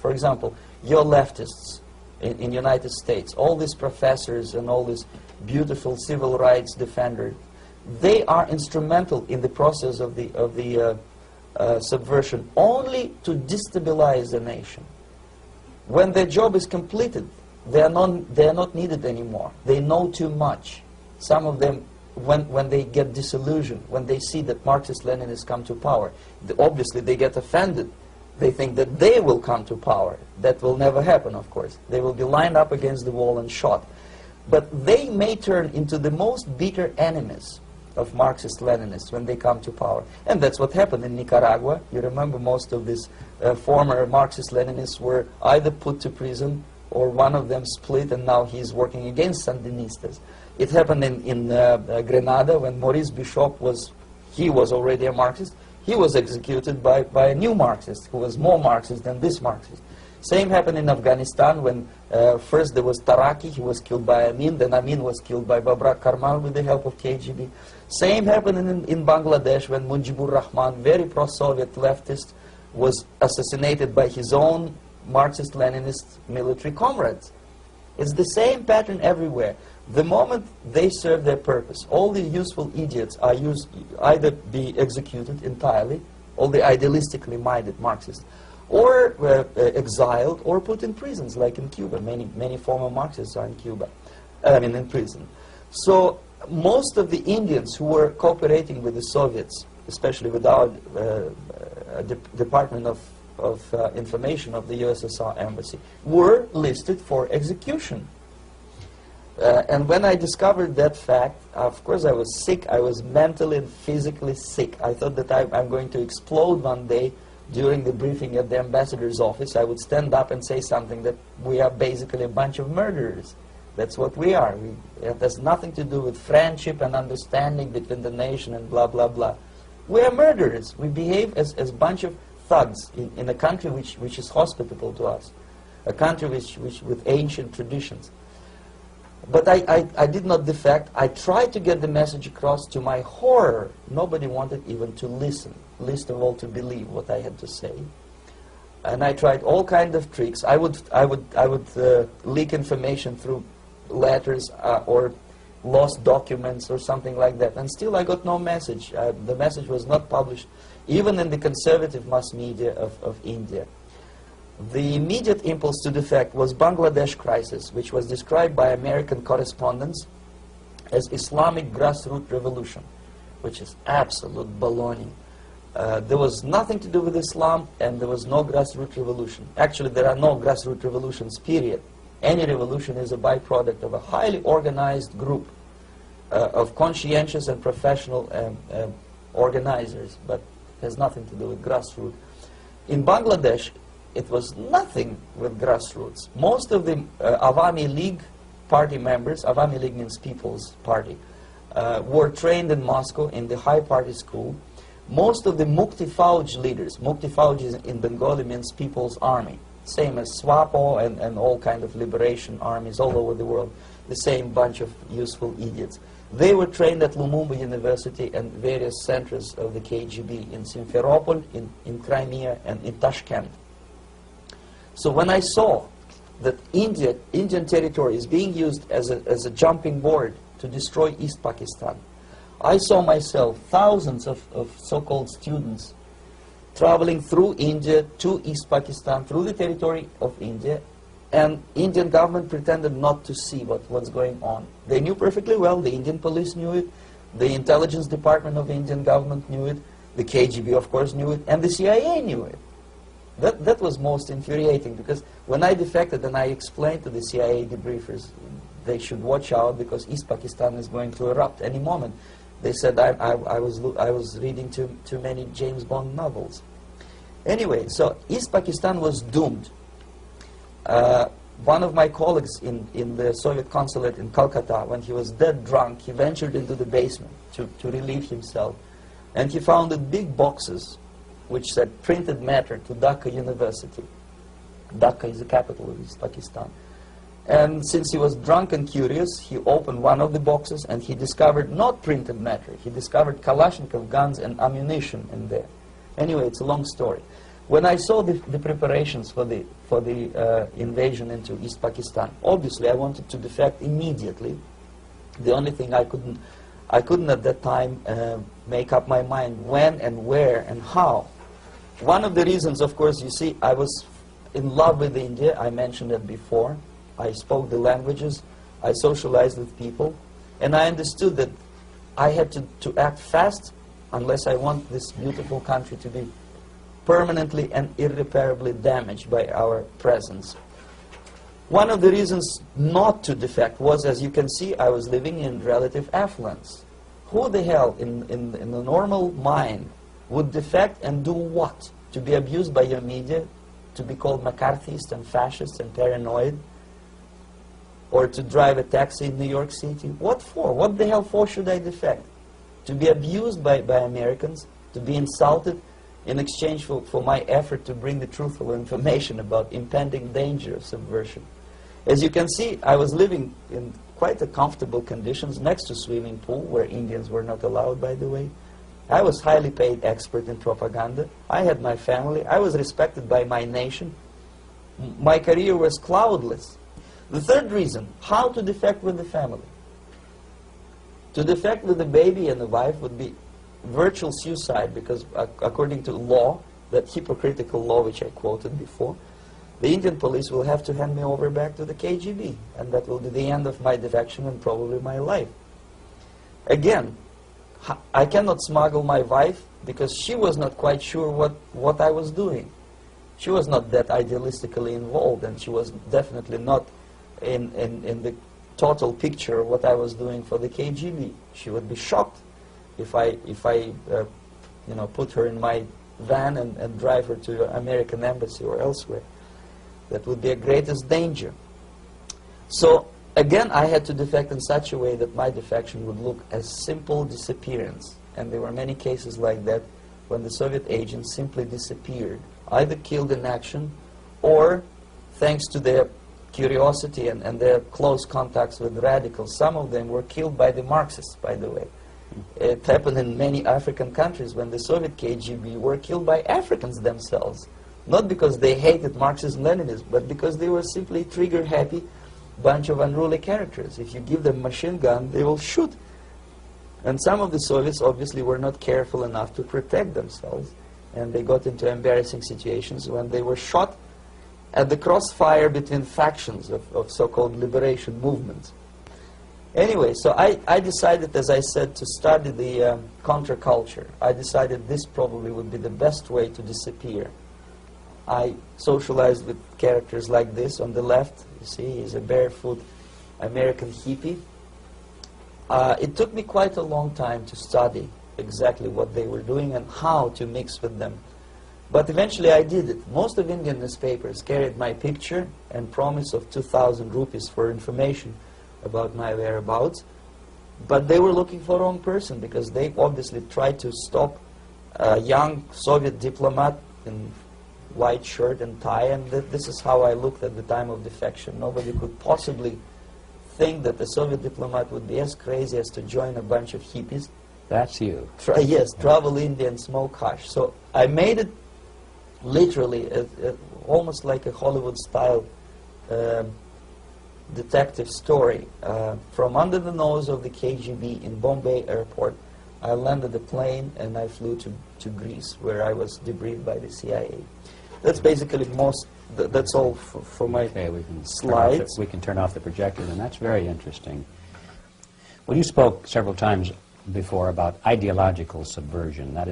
For example, your leftists in United States, all these professors and all these beautiful civil rights defenders, they are instrumental in the process of the subversion only to destabilize the nation. When their job is completed, they are not needed anymore. They know too much. Some of them, when they get disillusioned, when they see that Marxist-Leninists come to power, obviously they get offended. They think that they will come to power. That will never happen, of course. They will be lined up against the wall and shot. But they may turn into the most bitter enemies of Marxist-Leninists when they come to power. And that's what happened in Nicaragua. You remember most of these former Marxist-Leninists were either put to prison or one of them split, and now he's working against Sandinistas. It happened in Grenada when Maurice Bishop was already a Marxist. He was executed by a new Marxist who was more Marxist than this Marxist. Same happened in Afghanistan when first there was Taraki, he was killed by Amin, then Amin was killed by Babrak Karmal with the help of KGB. Same happened in Bangladesh when Mujibur Rahman, very pro-Soviet leftist, was assassinated by his own Marxist-Leninist military comrades. It's the same pattern everywhere. The moment they serve their purpose, all the useful idiots are either be executed entirely, all the idealistically minded Marxists, or exiled or put in prisons, like in Cuba. Many former Marxists are in Cuba, in prison. So most of the Indians who were cooperating with the Soviets, especially with our Department of Information of the USSR Embassy, were listed for execution. And when I discovered that fact, of course I was sick. I was mentally and physically sick. I thought that I'm going to explode one day during the briefing at the ambassador's office. I would stand up and say something that we are basically a bunch of murderers. That's what we are. It has nothing to do with friendship and understanding between the nation and blah, blah, blah. We are murderers. We behave as a bunch of thugs in a country which is hospitable to us, a country which with ancient traditions. But I did not defect. I tried to get the message across. To my horror, nobody wanted even to listen, least of all to believe what I had to say. And I tried all kinds of tricks. I would leak information through letters or lost documents or something like that. And still I got no message. The message was not published, even in the conservative mass media of India. The immediate impulse to defect was Bangladesh crisis, which was described by American correspondents as Islamic grassroots revolution, which is absolute baloney. There was nothing to do with Islam, and there was no grassroots revolution. Actually, there are no grassroots revolutions, period. Any revolution is a byproduct of a highly organized group of conscientious and professional organizers, but it has nothing to do with grassroots. In Bangladesh, it was nothing with grassroots. Most of the Awami League party members, Awami League means People's Party, were trained in Moscow in the high party school. Most of the Mukti Fauj leaders, Mukti Fauj in Bengali means People's Army, same as SWAPO and all kind of liberation armies all over the world, the same bunch of useful idiots. They were trained at Lumumba University and various centers of the KGB in Simferopol, in Crimea, and in Tashkent. So when I saw that Indian territory is being used as a jumping board to destroy East Pakistan, I saw myself thousands of so-called students traveling through India to East Pakistan, through the territory of India, and Indian government pretended not to see what's going on. They knew perfectly well, the Indian police knew it, the intelligence department of the Indian government knew it, the KGB of course knew it, and the CIA knew it. That was most infuriating, because when I defected and I explained to the CIA debriefers they should watch out because East Pakistan is going to erupt any moment, they said I was reading too many James Bond novels. Anyway, so East Pakistan was doomed. One of my colleagues in the Soviet consulate in Calcutta, when he was dead drunk, he ventured into the basement to relieve himself, and he found big boxes which said printed matter to Dhaka University. Dhaka is the capital of East Pakistan. And since he was drunk and curious, he opened one of the boxes and he discovered not printed matter. He discovered Kalashnikov guns and ammunition in there. Anyway, it's a long story. When I saw the preparations for the invasion into East Pakistan, obviously I wanted to defect immediately. The only thing I couldn't at that time make up my mind when and where and how. One of the reasons, of course, you see, I was in love with India. I mentioned it before. I spoke the languages. I socialized with people. And I understood that I had to act fast unless I want this beautiful country to be permanently and irreparably damaged by our presence. One of the reasons not to defect was, as you can see, I was living in relative affluence. Who the hell in the normal mind would defect and do what? To be abused by your media, to be called McCarthyist and fascist and paranoid, or to drive a taxi in New York City? What for? What the hell for should I defect? To be abused by Americans, to be insulted in exchange for my effort to bring the truthful information about impending danger of subversion. As you can see, I was living in quite a comfortable conditions next to swimming pool, where Indians were not allowed, by the way. I was highly paid expert in propaganda. I had my family. I was respected by my nation. My career was cloudless. The third reason, how to defect with the family. To defect with the baby and the wife would be virtual suicide, because according to law, that hypocritical law which I quoted before, the Indian police will have to hand me over back to the KGB, and that will be the end of my defection and probably my life. Again, I cannot smuggle my wife because she was not quite sure what I was doing. She was not that idealistically involved, and she was definitely not in the total picture of what I was doing for the KGB. She would be shocked if I put her in my van and drive her to the American embassy or elsewhere. That would be a greatest danger. So again, I had to defect in such a way that my defection would look as simple disappearance. And there were many cases like that when the Soviet agents simply disappeared, either killed in action or, thanks to their curiosity and their close contacts with radicals, some of them were killed by the Marxists, by the way. It happened in many African countries when the Soviet KGB were killed by Africans themselves. Not because they hated Marxism-Leninism, but because they were simply trigger-happy bunch of unruly characters. If you give them a machine gun, they will shoot. And some of the Soviets obviously were not careful enough to protect themselves, and they got into embarrassing situations when they were shot at the crossfire between factions of so-called liberation movements. Anyway, so I decided, as I said, to study the counterculture. I decided this probably would be the best way to disappear. I socialized with characters like this. On the left, you see, he's a barefoot American hippie. It took me quite a long time to study exactly what they were doing and how to mix with them. But eventually I did it. Most of Indian newspapers carried my picture and promise of 2,000 rupees for information about my whereabouts. But they were looking for the wrong person, because they obviously tried to stop a young Soviet diplomat in white shirt and tie, and this is how I looked at the time of defection. Nobody could possibly think that a Soviet diplomat would be as crazy as to join a bunch of hippies. That's you. Yes, travel India and smoke hash. So I made it literally almost like a Hollywood-style detective story. From under the nose of the KGB in Bombay airport, I landed the plane and I flew to Greece, where I was debriefed by the CIA. That's basically that's all for my slides. We can turn off the projector, and that's very interesting. Well, you spoke several times before about ideological subversion. That